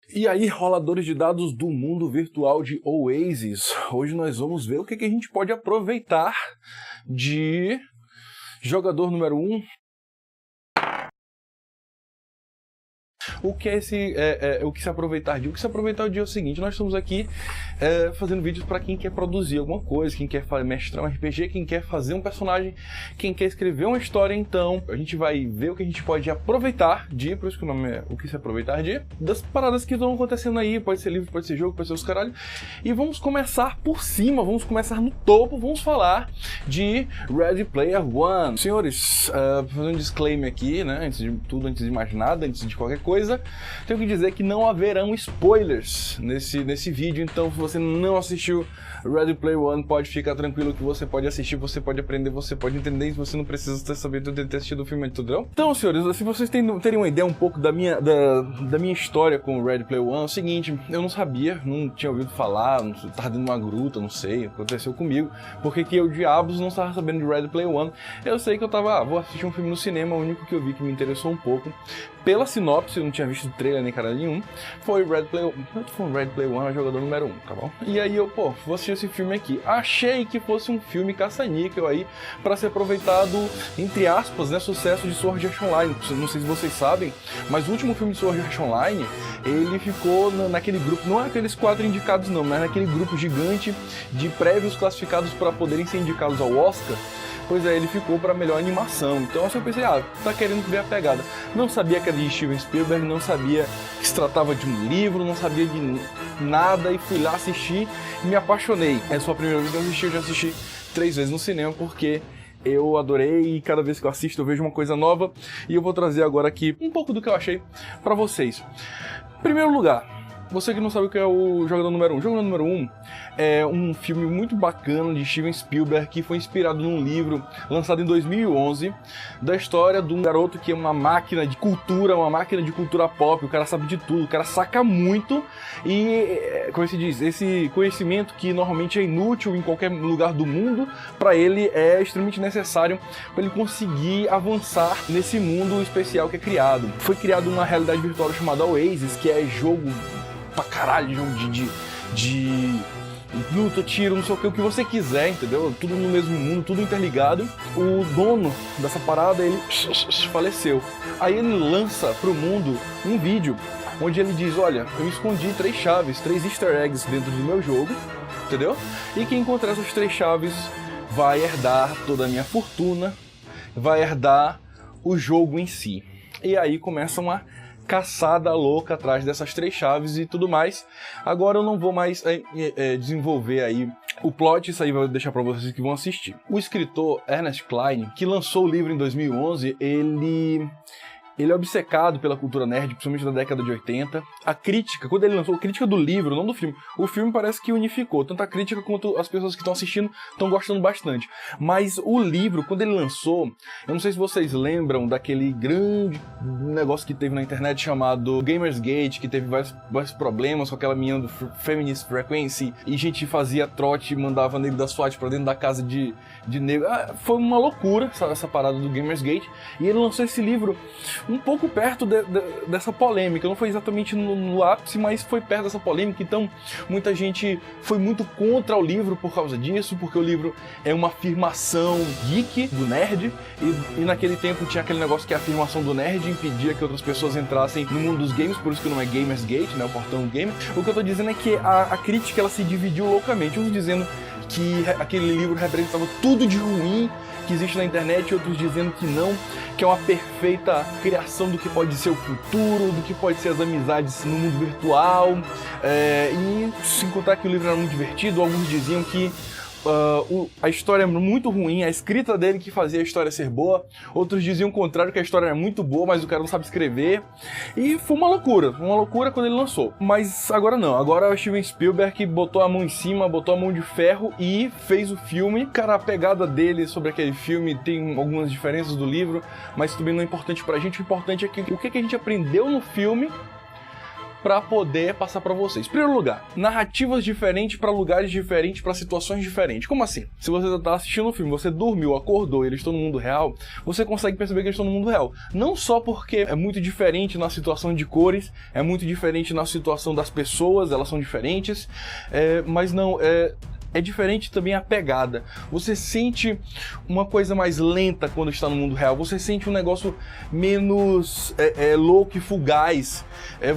E aí, roladores de dados do mundo virtual de Oasis, hoje nós vamos ver o que a gente pode aproveitar de jogador número 1. O que é o que se aproveitar de? O que se aproveitar de é o seguinte: nós estamos aqui fazendo vídeos para quem quer produzir alguma coisa, quem quer mestrar um RPG, quem quer fazer um personagem, quem quer escrever uma história. Então a gente vai ver o que a gente pode aproveitar de, por isso que o nome é o que se aproveitar de, das paradas que estão acontecendo aí. Pode ser livro, pode ser jogo, pode ser os caralho. E vamos começar por cima, vamos começar no topo, vamos falar de Ready Player One. Senhores, fazendo um disclaimer aqui, né, antes de tudo, antes de mais nada, antes de qualquer coisa, tenho que dizer que não haverão spoilers nesse vídeo. Então, se você não assistiu Ready Player One, pode ficar tranquilo que você pode assistir, você pode aprender, você pode entender, e você não precisa saber ter assistido o filme, entendeu? Então, senhores, se vocês terem uma ideia um pouco da minha história com o Ready Player One, é o seguinte: eu não sabia, não tinha ouvido falar, estava dentro de uma gruta, não sei, aconteceu comigo, porque que eu, diabos, não estava sabendo de Ready Player One. Eu sei que eu tava, vou assistir um filme no cinema, o único que eu vi que me interessou um pouco, pela sinopse, eu não tinha visto trailer nem cara nenhum, foi Ready Player One, jogador número 1, tá bom? E aí eu, vou assistir esse filme aqui. Achei que fosse um filme caça-níquel aí, pra ser aproveitado, entre aspas, né, sucesso de Sword Art Online. Não sei se vocês sabem, mas o último filme de Sword Art Online, ele ficou naquele grupo, não é aqueles 4 indicados não, mas naquele grupo gigante de prévios classificados para poderem ser indicados ao Oscar. Pois é, ele ficou para melhor animação. Então assim, eu pensei, tá querendo ver a pegada. Não sabia que era de Steven Spielberg, não sabia que se tratava de um livro, não sabia de nada, e fui lá assistir e me apaixonei. É só a primeira vez que eu assisti, eu já assisti 3 vezes no cinema, porque eu adorei, e cada vez que eu assisto eu vejo uma coisa nova, e eu vou trazer agora aqui um pouco do que eu achei para vocês. Em primeiro lugar, você que não sabe o que é o Jogador Número 1. Jogador Número 1 é um filme muito bacana de Steven Spielberg, que foi inspirado num livro lançado em 2011, da história de um garoto que é uma máquina de cultura pop. O cara sabe de tudo, o cara saca muito, e, como se diz, esse conhecimento que normalmente é inútil em qualquer lugar do mundo, para ele é extremamente necessário para ele conseguir avançar nesse mundo especial que é criado. Foi criado uma realidade virtual chamada Oasis, que é jogo pra caralho, jogo de luta, tiro, não sei o que você quiser, entendeu? Tudo no mesmo mundo, tudo interligado. O dono dessa parada, ele faleceu. Aí ele lança pro mundo um vídeo onde ele diz: olha, eu escondi 3 chaves, 3 easter eggs dentro do meu jogo, entendeu? E quem encontrar essas 3 chaves vai herdar toda a minha fortuna, vai herdar o jogo em si. E aí começa uma caçada louca atrás dessas 3 chaves e tudo mais. Agora eu não vou mais desenvolver aí o plot, isso aí vai deixar para vocês que vão assistir. O escritor Ernest Cline, que lançou o livro em 2011, ele é obcecado pela cultura nerd, principalmente da década de 80. A crítica, quando ele lançou a crítica do livro, não do filme, o filme parece que unificou, tanto a crítica quanto as pessoas que estão assistindo estão gostando bastante. Mas o livro, quando ele lançou, eu não sei se vocês lembram daquele grande negócio que teve na internet chamado Gamersgate, que teve vários problemas com aquela menina do Feminist Frequency, e gente fazia trote e mandava negro da SWAT pra dentro da casa de negro. Foi uma loucura essa parada do Gamersgate, e ele lançou esse livro um pouco perto dessa polêmica. Não foi exatamente no ápice, mas foi perto dessa polêmica. Então muita gente foi muito contra o livro por causa disso, porque o livro é uma afirmação geek do nerd, e naquele tempo tinha aquele negócio que a afirmação do nerd impedia que outras pessoas entrassem no mundo dos games, por isso que não é Gamersgate, né, o portão do game. O que eu tô dizendo é que a crítica, ela se dividiu loucamente, uns dizendo que aquele livro representava tudo de ruim que existe na internet, outros dizendo que não, que é uma perfeita criação do que pode ser o futuro, do que pode ser as amizades no mundo virtual, e sem contar que o livro era muito divertido. Alguns diziam que a história é muito ruim, a escrita dele que fazia a história ser boa. Outros diziam o contrário, que a história é muito boa, mas o cara não sabe escrever. E foi uma loucura quando ele lançou. Mas agora não, agora o Steven Spielberg botou a mão em cima, botou a mão de ferro e fez o filme. Cara, a pegada dele sobre aquele filme tem algumas diferenças do livro, mas também não é importante pra gente. O importante é que o que a gente aprendeu no filme para poder passar para vocês. Em primeiro lugar, narrativas diferentes para lugares diferentes, para situações diferentes. Como assim? Se você está assistindo um filme, você dormiu, acordou e eles estão no mundo real, você consegue perceber que eles estão no mundo real. Não só porque é muito diferente na situação de cores, é muito diferente na situação das pessoas, elas são diferentes, mas não... É diferente também a pegada. Você sente uma coisa mais lenta quando está no mundo real. Você sente um negócio menos louco e fugaz.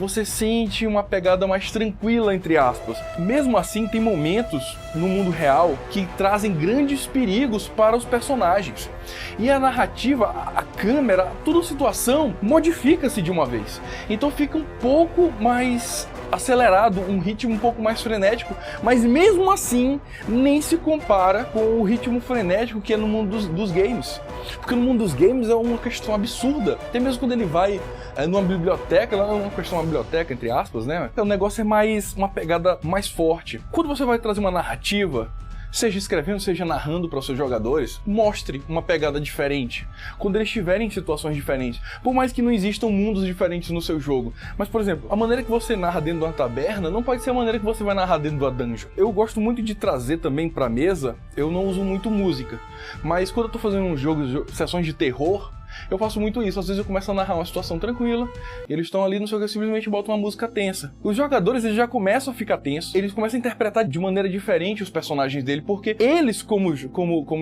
Você sente uma pegada mais tranquila, entre aspas. Mesmo assim, tem momentos no mundo real que trazem grandes perigos para os personagens. E a narrativa, a câmera, toda a situação modifica-se de uma vez. Então fica um pouco mais acelerado, um ritmo um pouco mais frenético, mas mesmo assim nem se compara com o ritmo frenético que é no mundo dos games. Porque no mundo dos games é uma questão absurda. Até mesmo quando ele vai numa biblioteca, lá é uma questão, uma biblioteca, entre aspas, né? O negócio é mais uma pegada mais forte. Quando você vai trazer uma narrativa, seja escrevendo, seja narrando para os seus jogadores, mostre uma pegada diferente. Quando eles estiverem em situações diferentes. Por mais que não existam mundos diferentes no seu jogo. Mas, por exemplo, a maneira que você narra dentro de uma taberna não pode ser a maneira que você vai narrar dentro de uma dungeon. Eu gosto muito de trazer também para a mesa, eu não uso muito música. Mas quando eu estou fazendo um jogo, sessões de terror, eu faço muito isso. Às vezes eu começo a narrar uma situação tranquila, eles estão ali, não sei o que, eu simplesmente boto uma música tensa. Os jogadores, eles já começam a ficar tensos, eles começam a interpretar de maneira diferente os personagens dele, porque eles, como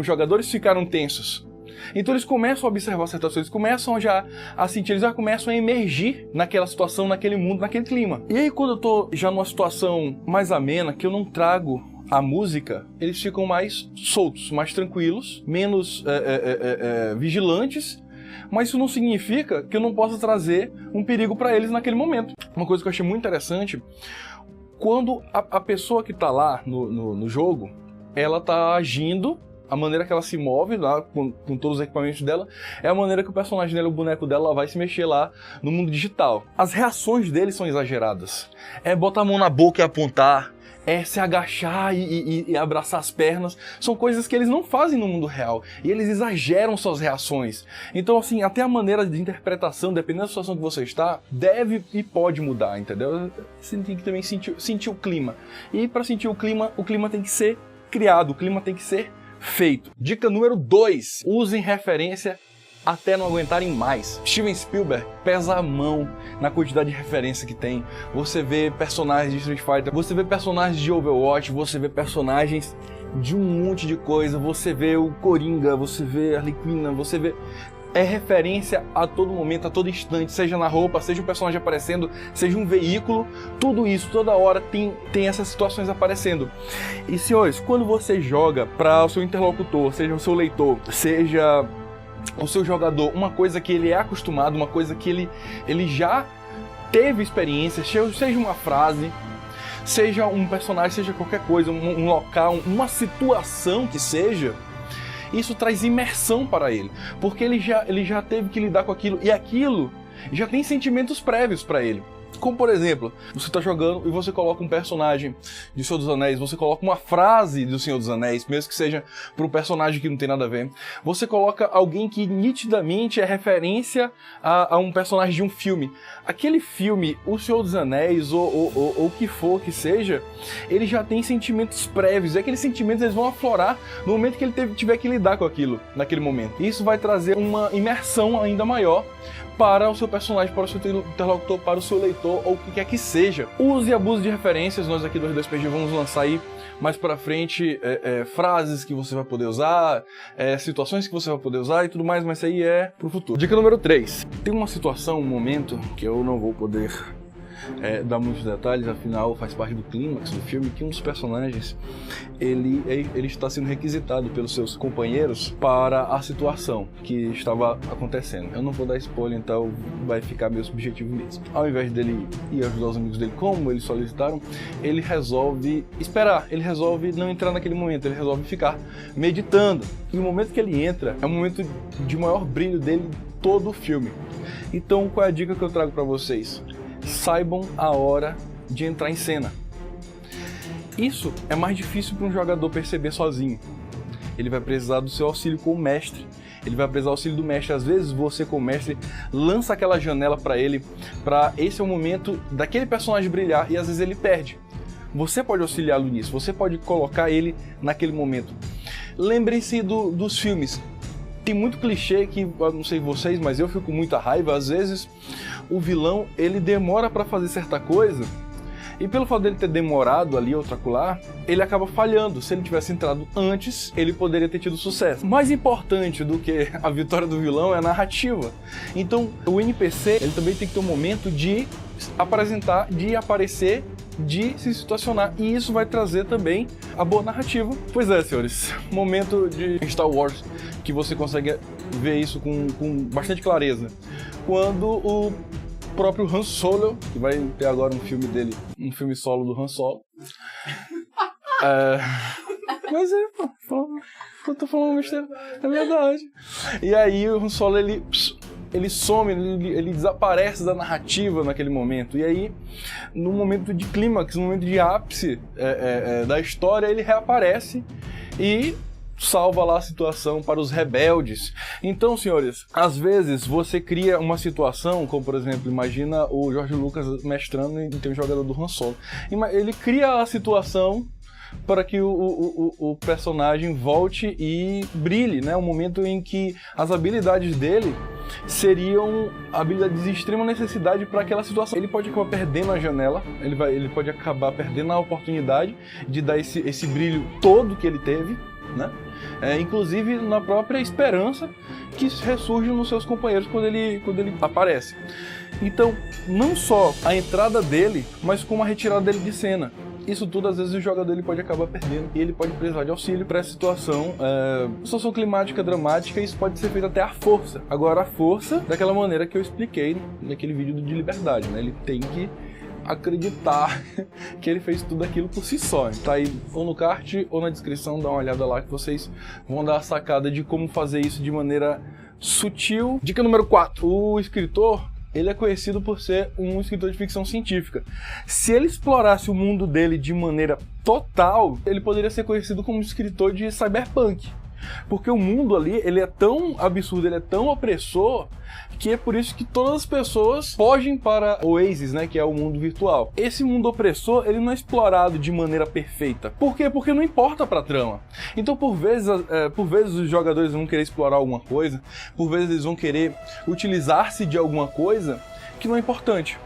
jogadores, ficaram tensos. Então eles começam a observar certas coisas, eles começam já a sentir, eles já começam a emergir naquela situação, naquele mundo, naquele clima. E aí quando eu tô já numa situação mais amena, que eu não trago a música, eles ficam mais soltos, mais tranquilos, menos vigilantes. Mas isso não significa que eu não possa trazer um perigo para eles naquele momento. Uma coisa que eu achei muito interessante, quando a pessoa que está lá no jogo, ela está agindo, a maneira que ela se move lá com todos os equipamentos dela, é a maneira que o personagem dela, o boneco dela, vai se mexer lá no mundo digital. As reações dele são exageradas. É botar a mão na boca e apontar, é se agachar e abraçar as pernas. São coisas que eles não fazem no mundo real. E eles exageram suas reações. Então, assim, até a maneira de interpretação, dependendo da situação que você está, deve e pode mudar, entendeu? Você tem que também sentir o clima. E para sentir o clima tem que ser criado, o clima tem que ser feito. Dica número 2. Usem referência até não aguentarem mais. Steven Spielberg pesa a mão na quantidade de referência que tem. Você vê personagens de Street Fighter, você vê personagens de Overwatch, você vê personagens de um monte de coisa, você vê o Coringa, você vê a Arlequina, você vê... É referência a todo momento, a todo instante, seja na roupa, seja um personagem aparecendo, seja um veículo, tudo isso, toda hora tem essas situações aparecendo. E senhores, quando você joga para o seu interlocutor, seja o seu leitor, seja o seu jogador, uma coisa que ele é acostumado, uma coisa que ele já teve experiência, seja uma frase, seja um personagem, seja qualquer coisa, um local, uma situação que seja, isso traz imersão para ele, porque ele já teve que lidar com aquilo, e aquilo já tem sentimentos prévios para ele. Como, por exemplo, você está jogando e você coloca um personagem de Senhor dos Anéis, você coloca uma frase do Senhor dos Anéis, mesmo que seja para um personagem que não tem nada a ver. Você coloca alguém que nitidamente é referência a um personagem de um filme. Aquele filme, o Senhor dos Anéis, ou o que for que seja, ele já tem sentimentos prévios. E aqueles sentimentos eles vão aflorar no momento que ele tiver que lidar com aquilo, naquele momento. Isso vai trazer uma imersão ainda maior para o seu personagem, para o seu interlocutor, para o seu leitor, ou o que quer que seja. Use e abuse de referências. Nós aqui do R2PG vamos lançar aí mais pra frente frases que você vai poder usar, situações que você vai poder usar e tudo mais, mas isso aí é pro futuro. Dica número 3. Tem uma situação, um momento, que eu não vou poder dar muitos detalhes, afinal faz parte do clímax do filme, que um dos personagens ele está sendo requisitado pelos seus companheiros para a situação que estava acontecendo. Eu não vou dar spoiler, então vai ficar meio subjetivo mesmo. Ao invés dele ir ajudar os amigos dele como eles solicitaram, ele resolve esperar, ele resolve não entrar naquele momento, ele resolve ficar meditando. E o momento que ele entra é o momento de maior brilho dele todo o filme. Então qual é a dica que eu trago para vocês? Saibam a hora de entrar em cena. Isso é mais difícil para um jogador perceber sozinho. Ele vai precisar do seu auxílio como mestre ele vai precisar do auxílio do mestre. Às vezes você, como mestre, lança aquela janela para ele, para esse é o momento daquele personagem brilhar, e às vezes ele perde. Você pode auxiliá-lo nisso, você pode colocar ele naquele momento. Lembrem-se dos filmes. Tem muito clichê que, eu não sei vocês, mas eu fico com muita raiva. Às vezes o vilão, ele demora para fazer certa coisa, e pelo fato dele ter demorado ali, ou acolá, ele acaba falhando. Se ele tivesse entrado antes, ele poderia ter tido sucesso. Mais importante do que a vitória do vilão é a narrativa. Então, o NPC, ele também tem que ter um momento de apresentar, de aparecer, de se situacionar. E isso vai trazer também a boa narrativa. Pois é, senhores, momento de Star Wars que você consegue ver isso com bastante clareza. Quando o próprio Han Solo, que vai ter agora um filme dele, um filme solo do Han Solo. Mas eu tô falando besteira, é verdade. E aí o Han Solo, ele some, ele desaparece da narrativa naquele momento. E aí, no momento de clímax, no momento de ápice da história, ele reaparece e salva lá a situação para os rebeldes. Então, senhores, às vezes você cria uma situação, como por exemplo, imagina o George Lucas mestrando e tem um jogador do Han Solo. Ele cria a situação para que o personagem volte e brilhe, né? Um momento em que as habilidades dele seriam habilidades de extrema necessidade para aquela situação. Ele pode acabar perdendo a janela, ele pode acabar perdendo a oportunidade de dar esse brilho todo que ele teve, né? Inclusive na própria esperança que ressurge nos seus companheiros quando ele aparece. Então, não só a entrada dele, mas como a retirada dele de cena. Isso tudo, às vezes, o jogador ele pode acabar perdendo e ele pode precisar de auxílio para essa situação climática, dramática, e isso pode ser feito até à força. Agora, a força, daquela maneira que eu expliquei naquele vídeo de liberdade, né? Ele tem que acreditar que ele fez tudo aquilo por si só. Tá aí ou no card ou na descrição, dá uma olhada lá que vocês vão dar a sacada de como fazer isso de maneira sutil. Dica número 4. O escritor, ele é conhecido por ser um escritor de ficção científica. Se ele explorasse o mundo dele de maneira total, ele poderia ser conhecido como escritor de cyberpunk. Porque o mundo ali, ele é tão absurdo, ele é tão opressor, que é por isso que todas as pessoas fogem para o Oasis, né, que é o mundo virtual. Esse mundo opressor, ele não é explorado de maneira perfeita. Por quê? Porque não importa pra trama. Então, por vezes os jogadores vão querer explorar alguma coisa, por vezes eles vão querer utilizar-se de alguma coisa que não é importante.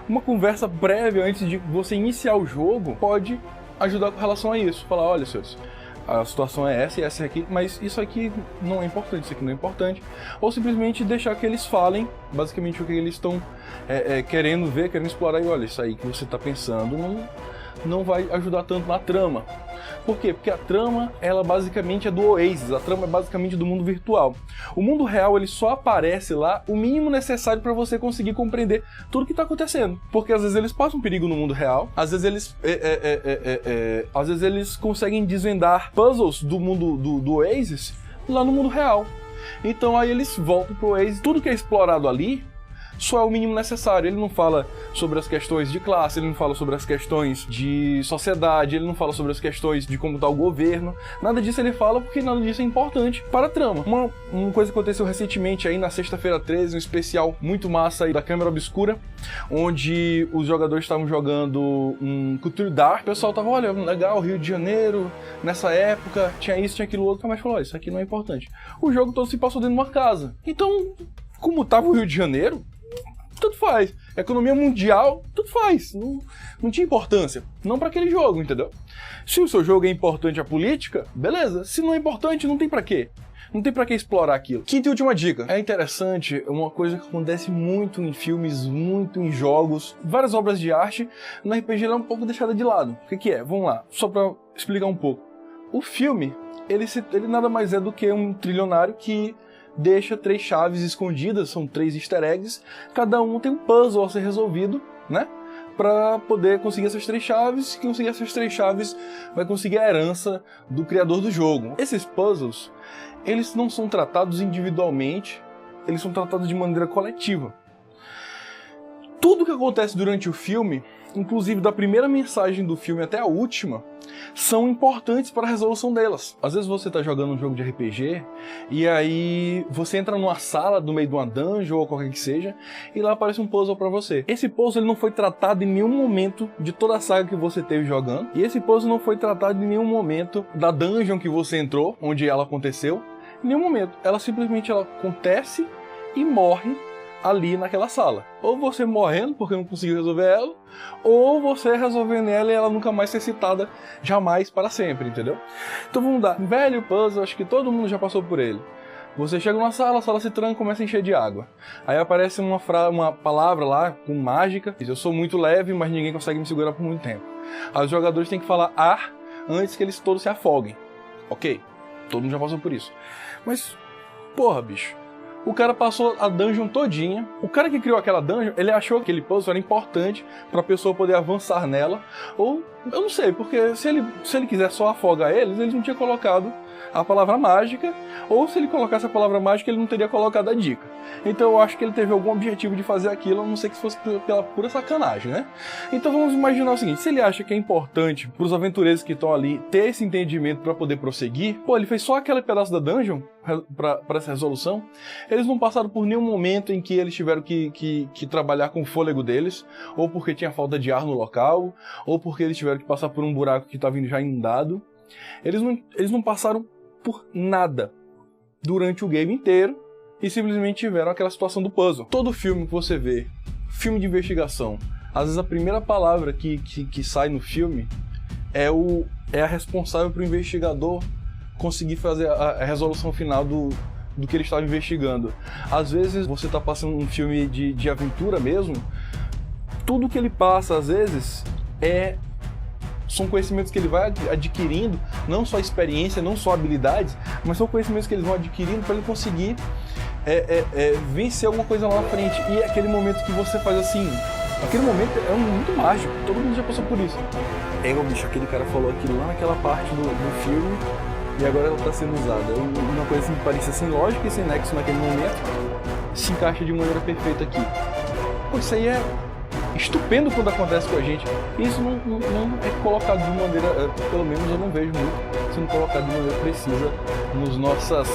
Uma conversa prévia antes de você iniciar o jogo pode ajudar com relação a isso. Falar, olha, senhores, a situação é essa e essa aqui, mas isso aqui não é importante, isso aqui não é importante. Ou simplesmente deixar que eles falem basicamente o que eles estão querendo ver, querendo explorar, e olha, isso aí que você está pensando não vai ajudar tanto na trama. Por quê? Porque a trama, ela basicamente é do Oasis, a trama é basicamente do mundo virtual. O mundo real, ele só aparece lá o mínimo necessário para você conseguir compreender tudo que está acontecendo. Porque às vezes eles passam perigo no mundo real, às vezes eles conseguem desvendar puzzles do mundo do Oasis lá no mundo real. Então aí eles voltam pro Oasis, tudo que é explorado ali só é o mínimo necessário. Ele não fala sobre as questões de classe, ele não fala sobre as questões de sociedade, ele não fala sobre as questões de como está o governo. Nada disso ele fala porque nada disso é importante para a trama. Uma coisa que aconteceu recentemente aí na sexta-feira 13, um especial muito massa aí da Câmara Obscura, onde os jogadores estavam jogando um Cthulhu Dark. O pessoal tava, olha, legal, Rio de Janeiro, nessa época, tinha isso, tinha aquilo outro, mas falou, olha, isso aqui não é importante. O jogo todo se passou dentro de uma casa. Então, como tava o Rio de Janeiro, tudo faz. Economia mundial, tudo faz. Não tinha importância. Não para aquele jogo, entendeu? Se o seu jogo é importante a política, beleza. Se não é importante, não tem pra quê. Não tem pra que explorar aquilo. Quinta e última dica. É interessante, uma coisa que acontece muito em filmes, muito em jogos, várias obras de arte, no RPG ela é um pouco deixada de lado. O que é? Vamos lá, só pra explicar um pouco. O filme, ele nada mais é do que um trilionário que deixa 3 chaves escondidas, são 3 easter eggs, cada um tem um puzzle a ser resolvido, né? Para poder conseguir essas 3 chaves, quem conseguir essas 3 chaves vai conseguir a herança do criador do jogo. Esses puzzles, eles não são tratados individualmente, eles são tratados de maneira coletiva. Tudo que acontece durante o filme, inclusive da primeira mensagem do filme até a última, são importantes para a resolução delas. Às vezes você tá jogando um jogo de RPG e aí você entra numa sala no meio de uma dungeon ou qualquer que seja e lá aparece um puzzle para você. Esse puzzle ele não foi tratado em nenhum momento de toda a saga que você teve jogando e esse puzzle não foi tratado em nenhum momento da dungeon que você entrou, onde ela aconteceu. Em nenhum momento. Ela simplesmente acontece e morre ali naquela sala. Ou você morrendo porque não conseguiu resolver ela, ou você resolvendo ela e ela nunca mais ser citada, jamais, para sempre, entendeu? Então vamos dar. Velho puzzle, acho que todo mundo já passou por ele. Você chega numa sala, a sala se tranca e começa a encher de água. Aí aparece uma palavra lá, com mágica, diz, eu sou muito leve, mas ninguém consegue me segurar por muito tempo. Aí os jogadores têm que falar ar antes que eles todos se afoguem. Ok, todo mundo já passou por isso. Mas, porra, bicho. O cara passou a dungeon todinha. O cara que criou aquela dungeon, ele achou que aquele puzzle era importante para a pessoa poder avançar nela. Ou, eu não sei, porque se ele quiser só afogar eles não tinha colocado a palavra mágica. Ou se ele colocasse a palavra mágica, ele não teria colocado a dica. Então eu acho que ele teve algum objetivo de fazer aquilo, a não ser que fosse pela pura sacanagem, né? Então vamos imaginar o seguinte, se ele acha que é importante para os aventureiros que estão ali ter esse entendimento para poder prosseguir, pô, ele fez só aquele pedaço da dungeon para essa resolução, eles não passaram por nenhum momento em que eles tiveram que trabalhar com o fôlego deles, ou porque tinha falta de ar no local, ou porque eles tiveram que passar por um buraco que estava já inundado. Eles não passaram por nada durante o game inteiro e simplesmente tiveram aquela situação do puzzle. Todo filme que você vê, filme de investigação, às vezes a primeira palavra que sai no filme é a responsável para o investigador conseguir fazer a resolução final do que ele estava investigando. Às vezes você está passando um filme de aventura mesmo, tudo que ele passa às vezes são conhecimentos que ele vai adquirindo, não só experiência, não só habilidades, mas são conhecimentos que eles vão adquirindo para ele conseguir vencer alguma coisa lá na frente. E é aquele momento que você faz assim, aquele momento é um momento mágico, todo mundo já passou por isso. Bicho, aquele cara falou aquilo lá naquela parte do filme e agora ela está sendo usada. Uma coisa assim que parecia sem lógica e sem nexo naquele momento, se encaixa de maneira perfeita aqui. Pô, isso aí é estupendo quando acontece com a gente. Isso não é colocado de maneira, pelo menos eu não vejo muito, sendo colocado de maneira precisa nas nossas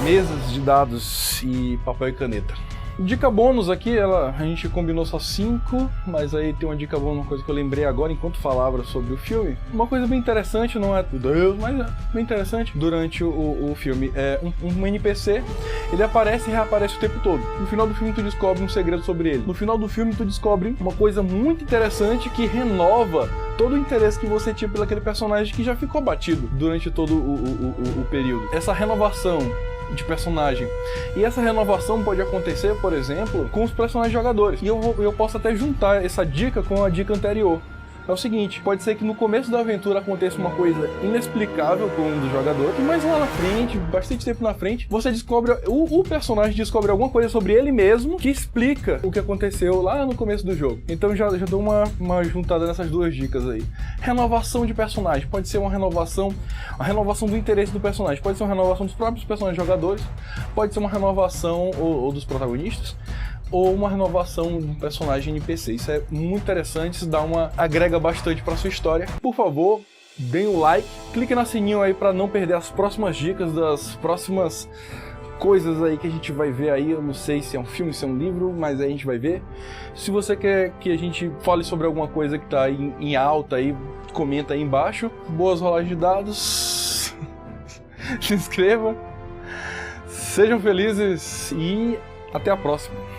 mesas de dados e papel e caneta. Dica bônus aqui, a gente combinou só 5, mas aí tem uma dica bônus, uma coisa que eu lembrei agora enquanto falava sobre o filme. Uma coisa bem interessante, não é Deus, mas é bem interessante durante o filme. É um NPC, ele aparece e reaparece o tempo todo. No final do filme tu descobre um segredo sobre ele. No final do filme tu descobre uma coisa muito interessante que renova todo o interesse que você tinha pelo aquele personagem que já ficou batido durante todo o período. Essa renovação de personagem. E essa renovação pode acontecer, por exemplo, com os personagens jogadores. E eu posso até juntar essa dica com a dica anterior. É o seguinte, pode ser que no começo da aventura aconteça uma coisa inexplicável com um dos jogadores, mas lá na frente, bastante tempo na frente, você descobre, o personagem descobre alguma coisa sobre ele mesmo que explica o que aconteceu lá no começo do jogo. Então já dou uma juntada nessas duas dicas aí. Renovação de personagem, pode ser uma renovação do interesse do personagem, pode ser uma renovação dos próprios personagens jogadores, pode ser uma renovação ou dos protagonistas, ou uma renovação de um personagem NPC. Isso é muito interessante, isso agrega bastante para sua história. Por favor, deem o like, clique no sininho aí para não perder as próximas dicas das próximas coisas aí que a gente vai ver aí. Eu não sei se é um filme, se é um livro, mas aí a gente vai ver. Se você quer que a gente fale sobre alguma coisa que tá aí em alta aí, comenta aí embaixo. Boas rolagens de dados. Se inscreva. Sejam felizes e até a próxima.